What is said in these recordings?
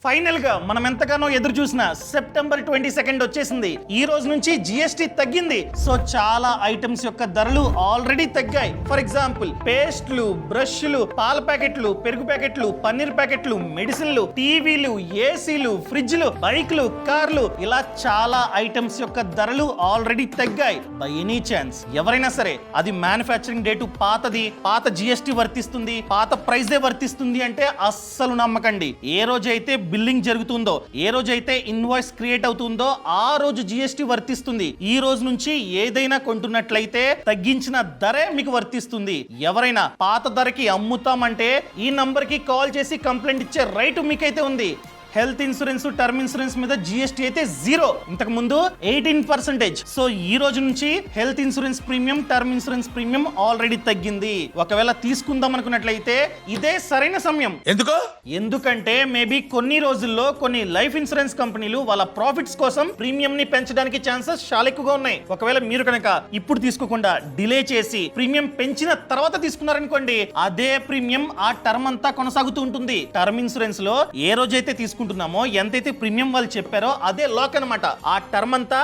Final గా మనం ఎంతగానో ఎదురు చూసిన సెప్టెంబర్ 22 వచ్చేసింది. ఈ రోజు నుంచి జిఎస్టీ తగ్గింది. సో చాలా ఐటమ్స్ యొక్క ధరలు ఆల్రెడీ తగ్గాయి. ఫర్ ఎగ్జాంపుల్ పేస్ట్లు, బ్రష్లు, పాల ప్యాకెట్లు, పెరుగు ప్యాకెట్లు, పన్నీర్ ప్యాకెట్లు, మెడిసిన్లు, టీవీలు, ఏసీలు, ఫ్రిడ్జ్లు, బైక్లు, కార్లు, ఇలా చాలా ఐటమ్స్ యొక్క ధరలు ఆల్రెడీ తగ్గాయి. బై ఎనీ ఛాన్స్ ఎవరైనా సరే అది మ్యానుఫ్యాక్చరింగ్ డేటు పాతది, పాత జిఎస్టీ వర్తిస్తుంది, పాత ప్రైజే వర్తిస్తుంది అంటే అస్సలు నమ్మకండి. ఏ రోజైతే బిల్లింగ్ జరుగుతుందో, ఏ రోజైతే ఇన్వాయిస్ క్రియేట్ అవుతుందో ఆ రోజు జిఎస్టీ వర్తిస్తుంది. ఈ రోజు నుంచి ఏదైనా కొంటున్నట్లయితే తగ్గించిన ధరే మీకు వర్తిస్తుంది. ఎవరైనా పాత ధరకి అమ్ముతామంటే ఈ నంబర్ కి కాల్ చేసి కంప్లైంట్ ఇచ్చే రైట్ మీకైతే ఉంది. హెల్త్ ఇన్సూరెన్స్, టర్మ్ ఇన్సూరెన్స్ మీద జిఎస్టీ అయితే 0, ఇంతకు ముందు 18%. సో ఈ రోజు నుంచి health insurance premium, term insurance premium already తగ్గింది. ఒకవేళ తీసుకుందాం అనుకున్నట్లయితే ఇదే సరైన సమయం. ఎందుకంటే మేబీ కొన్ని రోజుల్లో కొన్ని లైఫ్ ఇన్సూరెన్స్ కంపెనీలు వాళ్ళ ప్రాఫిట్స్ కోసం ప్రీమియం ని పెంచడానికి ఛాన్సెస్ చాలా ఎక్కువగా ఉన్నాయి. ఒకవేళ మీరు కనుక ఇప్పుడు తీసుకోకుండా డిలే చేసి ప్రీమియం పెంచిన తర్వాత తీసుకున్నారనుకోండి, అదే ప్రీమియం ఆ టర్మ్ అంతా కొనసాగుతూ ఉంటుంది. టర్మ్ ఇన్సూరెన్స్ లో ఏ రోజైతే తీసుకుంటున్నామో, ఎంతైతే ప్రీమియం వాళ్ళు చెప్పారో అదే లాక్ అన్నమాట. ఆ టర్మ్ అంతా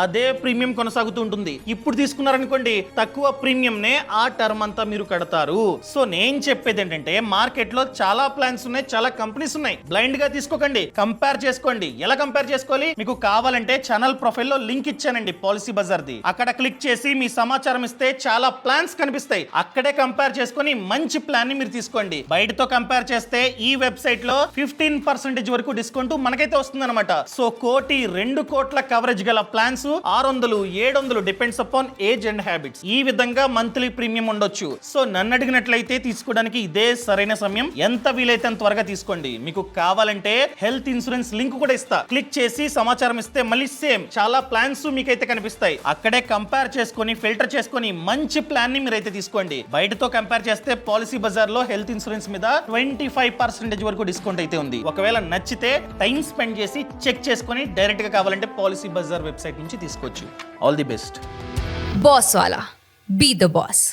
అదే ప్రీమియం కొనసాగుతూ ఉంటుంది. ఇప్పుడు తీసుకున్నారనుకోండి, తక్కువ ప్రీమియం నే ఆ టర్మ్ అంతా మీరు కడతారు. సో నేను చెప్పేది ఏంటంటే మార్కెట్ లో చాలా ప్లాన్స్ ఉన్నాయి, చాలా కంపెనీస్ ఉన్నాయి. బ్లైండ్ గా తీసుకోకండి, కంపేర్ చేసుకోండి. ఎలా కంపేర్ చేసుకోవాలి? మీకు కావాలంటే ఛానల్ ప్రొఫైల్ లో లింక్ ఇచ్చానండి పాలసీ బజార్ ది. అక్కడ క్లిక్ చేసి మీ సమాచారం ఇస్తే చాలా ప్లాన్స్ కనిపిస్తాయి. అక్కడే కంపేర్ చేసుకొని మంచి ప్లాన్ ని మీరు తీసుకోండి. బయటతో కంపేర్ చేస్తే ఈ వెబ్సైట్ లో 15% వరకు డిస్కౌంట్ మనకైతే వస్తుంది అనమాట. సో 1-2 కోట్ల కవరేజ్ గల plans 600-700 depends upon age and habits. ఈ విధంగా మంత్లీ ప్రీమియం ఉండొచ్చు. సో నన్ను అడిగినట్లయితే తీసుకోవడానికి ఇదే సరైన సమయం. ఎంత వీలైతే అంత త్వరగా తీసుకోండి. మీకు కావాలంటే హెల్త్ ఇన్సూరెన్స్ లింక్ కూడా ఇస్తా. క్లిక్ చేసి సమాచారం ఇస్తే మళ్ళీ సేమ్ చాలా ప్లాన్స్ మీకైతే కనిపిస్తాయి. అక్కడే కంపేర్ చేసుకొని ఫిల్టర్ చేసుకొని మంచి ప్లాన్ ని మీరైతే తీసుకోండి. బయటతో కంపేర్ చేస్తే పాలసీ బజార్ లో హెల్త్ ఇన్సూరెన్స్ మీద 25% వరకు డిస్కౌంట్ అయితే ఉంది. ఒకవేళ నచ్చితే టైం స్పెండ్ చేసి చెక్ చేసుకొని డైరెక్ట్ గా కావాలంటే పాలసీ బజార్ వెబ్సైట్ నుంచి తీసుకోవచ్చు. All the best. బాస్ వాలా, బీ ద బాస్.